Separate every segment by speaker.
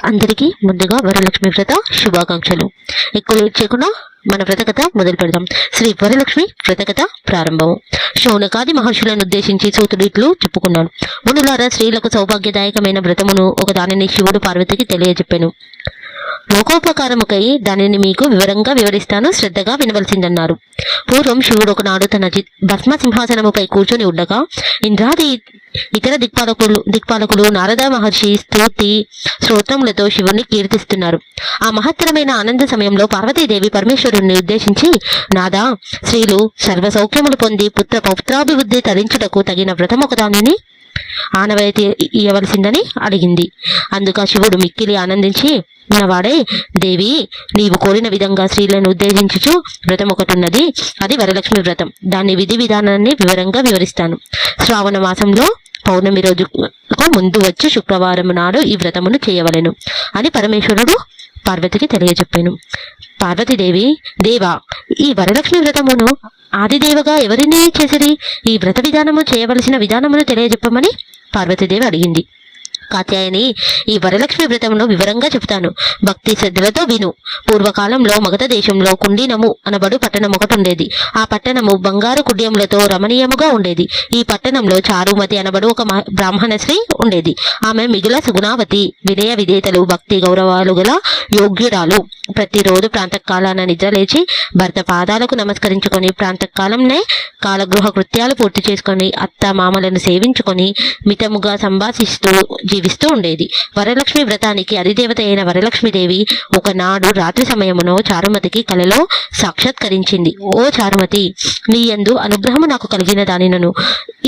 Speaker 1: అందరికీ ముందుగా వరలక్ష్మి వ్రత శుభాకాంక్షలు. ఎక్కువ లేట్ చేయకుండా మన వ్రత కథ మొదలు పెడదాం. శ్రీ వరలక్ష్మి వ్రత కథ ప్రారంభం. శౌనకాది మహర్షులను ఉద్దేశించి సూతుడు ఇట్లు చెప్పుకున్నాడు. మునులారా, స్త్రీలకు సౌభాగ్యదాయకమైన వ్రతమును ఒక దానిని శివుడు పార్వతికి తెలియజెప్పాను. లోకోపకారముకై దానిని మీకు వివరంగా వివరిస్తాను, శ్రద్ధగా వినవలసిందన్నారు. పూర్వం శివుడు ఒకనాడు తన భస్మ సింహాసనముపై కూర్చొని ఉండగా ఇంద్రాది ఇతర దిక్పాలకులు నారద మహర్షి స్తోత్రములతో శివుణ్ణి కీర్తిస్తున్నారు. ఆ మహత్తరమైన ఆనంద సమయంలో పార్వతీదేవి పరమేశ్వరుణ్ణి ఉద్దేశించి, నాదా, స్త్రీలు సర్వ సౌఖ్యములు పొంది పౌత్రాభివృద్ధి తరించుటకు తగిన వ్రతం ఒకదానిని ఆనవాయితీ ఇయ్యవలసిందని అడిగింది. అందుక శివుడు మిక్కిలి ఆనందించి, ఉన్నవాడే, దేవి, నీవు కోరిన విధంగా స్త్రీలను ఉద్దేశించుచు వ్రతం ఒకటున్నది. అది వరలక్ష్మి వ్రతం. దాని విధి విధానాన్ని వివరంగా వివరిస్తాను. శ్రావణ మాసంలో పౌర్ణమి రోజుకు ముందు వచ్చి శుక్రవారం నాడు ఈ వ్రతమును చేయవలెను అని పరమేశ్వరుడు పార్వతికి తెలియజెప్పాను. పార్వతీదేవి, దేవా, ఈ వరలక్ష్మి వ్రతమును ఆదిదేవగా ఎవరిని చేసిరి? ఈ వ్రత విధానము చేయవలసిన విధానమును తెలియజెప్పమని పార్వతీదేవి అడిగింది. కాత్యాయని, ఈ వరలక్ష్మి వ్రతమును వివరంగా చెబుతాను, భక్తి శ్రద్ధలతో విను. పూర్వకాలంలో మగధ దేశంలో కుండినము అనబడు పట్టణం ఒకటి ఉండేది. ఆ పట్టణము బంగారు కుడ్యములతో రమణీయముగా ఉండేది. ఈ పట్టణంలో చారుమతి అనబడు ఒక బ్రాహ్మణ స్త్రీ ఉండేది. ఆమె మిగుల సుగుణావతి, వినయ విధేతలు, భక్తి గౌరవాలు గల యోగ్యురాలు. ప్రతిరోజు ప్రాంతకాలాన నిద్రలేచి భర్త పాదాలకు నమస్కరించుకొని ప్రాంతకాలంనే కాలగృహ కృత్యాలు పూర్తి చేసుకొని అత్త మామలను సేవించుకొని మితముగా సంభాషిస్తూ జీవిస్తూ ఉండేది. వరలక్ష్మి వ్రతానికి అధిదేవత అయిన వరలక్ష్మీదేవి ఒకనాడు రాత్రి సమయమునో చారుమతికి కలలో సాక్షాత్కరించింది. ఓ చారుమతి, నీ యందు అనుగ్రహము నాకు కలిగిన దానినను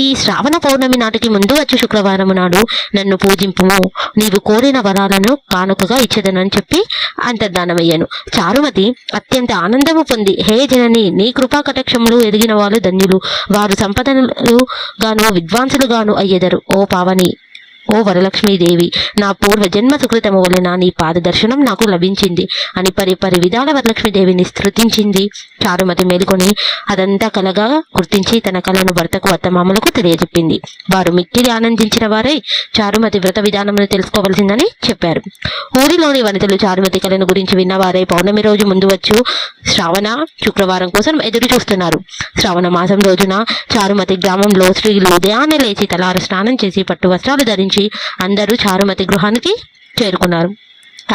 Speaker 1: ఈ శ్రావణ పౌర్ణమి నాటికి ముందు వచ్చి శుక్రవారము నాడు నన్ను పూజింపుము, నీవు కోరిన వరాలను కానుకగా ఇచ్చేదనని చెప్పి అంతర్ధానమయ్యాను. చారుమతి అత్యంత ఆనందము పొంది, హే జనని, నీ కృపా కటాక్షములు ఎదిగిన వాళ్ళు ధన్యులు, వారు సంపదలు గాను విద్వాంసులు గాను అయ్యెదరు. ఓ పావని, ఓ వరలక్ష్మీదేవి, నా పూర్వజన్మ సుకృతము వలన నీ పాద దర్శనం నాకు లభించింది అని పరి విధాల వరలక్ష్మీదేవిని స్తుతించింది. చారుమతి మేలుకొని అదంతా కలగా గుర్తించి తన కలను భర్తకు అత్తమామలకు తెలియజెప్పింది. వారు మిక్కిలి ఆనందించిన వారై చారుమతి వ్రత విధానమును తెలుసుకోవలసిందని చెప్పారు. ఊరిలోని వనితలు చారుమతి కలను గురించి విన్నవారై పౌర్ణమి రోజు ముందు వచ్చు శ్రావణ శుక్రవారం కోసం ఎదురు చూస్తున్నారు. శ్రావణ మాసం రోజున చారుమతి గ్రామంలో స్త్రీలు ఉదయాన్నే లేచి తలారు స్నానం చేసి పట్టు వస్త్రాలు ధరించి అందరూ చారుమతి గృహానికి చేరుకున్నారు.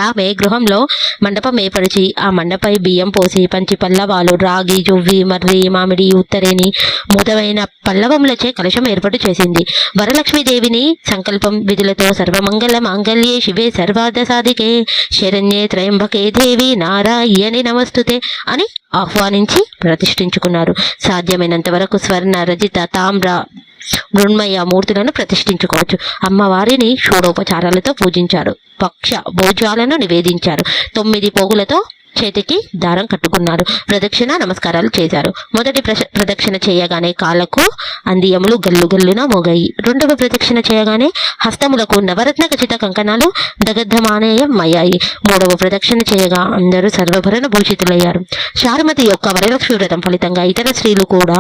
Speaker 1: ఆమె గృహంలో మండపం ఏర్పరిచి ఆ మండపై బియ్యం పోసి పంచి పల్లవాలు, రాగి, జొవ్వి, మర్రి, మామిడి, ఉత్తరేని మొదలైన పల్లవములచే కలశం ఏర్పాటు చేసింది. వరలక్ష్మీదేవిని సంకల్పం విధులతో సర్వమంగళ మాంగళ్యే శివే సర్వార్థ సాధికే శరణ్యే త్రయంబకే దేవి నారాయణి నమస్తుతే అని ఆహ్వానించి ప్రతిష్ఠించుకున్నారు. సాధ్యమైనంత వరకు స్వర్ణ, రజిత, తామ్ర, మృణ్మయ మూర్తులను ప్రతిష్ఠించుకోవచ్చు. అమ్మవారిని షోడోపచారాలతో పూజించారు. భక్ష భోజ్యాలను నివేదించారు. 9 పోగులతో చేతికి దారం కట్టుకున్నారు. ప్రదక్షిణ నమస్కారాలు చేశారు. మొదటి ప్రదక్షిణ చేయగానే కాళ్ళకు అందియములు గల్లున మోగాయి. రెండవ ప్రదక్షిణ చేయగానే హస్తములకు నవరత్న ఖచ్చిత కంకణాలు దగద్ధమానయమయ్యాయి. మూడవ ప్రదక్షిణ చేయగా అందరూ సర్వభరణ భూషితులయ్యారు. చారుమతి యొక్క వరలక్ష్మి వ్రతం ఫలితంగా ఇతర స్త్రీలు కూడా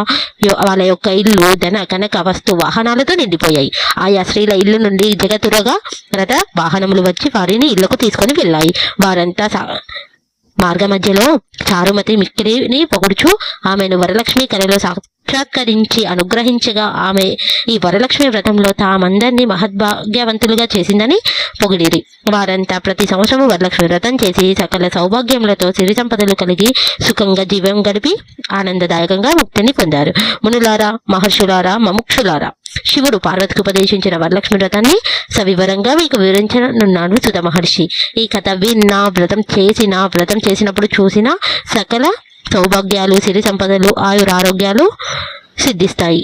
Speaker 1: వాళ్ళ యొక్క ఇల్లు ధన కనక వస్తు వాహనాలతో నిండిపోయాయి. ఆయా స్త్రీల ఇల్లు నుండి జగతురగా రథ వాహనములు వచ్చి వారిని ఇళ్లకు తీసుకొని వెళ్ళాయి. వారంతా మార్గ మధ్యలో చారుమతి మిక్కిలిని పొగుడుచు ఆమెను వరలక్ష్మి కలలో సాక్షాత్కరించి అనుగ్రహించగా ఆమె ఈ వరలక్ష్మి వ్రతంలో తామందరినీ మహద్భాగ్యవంతులుగా చేసిందని పొగిడిరి. వారంతా ప్రతి సంవత్సరము వరలక్ష్మి వ్రతం చేసి సకల సౌభాగ్యములతో సిరి సంపదలు కలిగి సుఖంగా జీవం గడిపి ఆనందదాయకంగా ముక్తిని పొందారు. మునులారా, మహర్షులారా, మముక్షులారా, శివుడు పార్వతికి ఉపదేశించిన వరలక్ష్మి వ్రతాన్ని సవివరంగా మీకు వివరించనున్నాడు సుత మహర్షి. ఈ కథ విన్నా, వ్రతం చేసినప్పుడు చూసిన సకల సౌభాగ్యాలు, సిరి సంపదలు, ఆయురారోగ్యాలు సిద్ధిస్తాయి.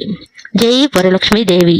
Speaker 1: జై వరలక్ష్మీదేవి.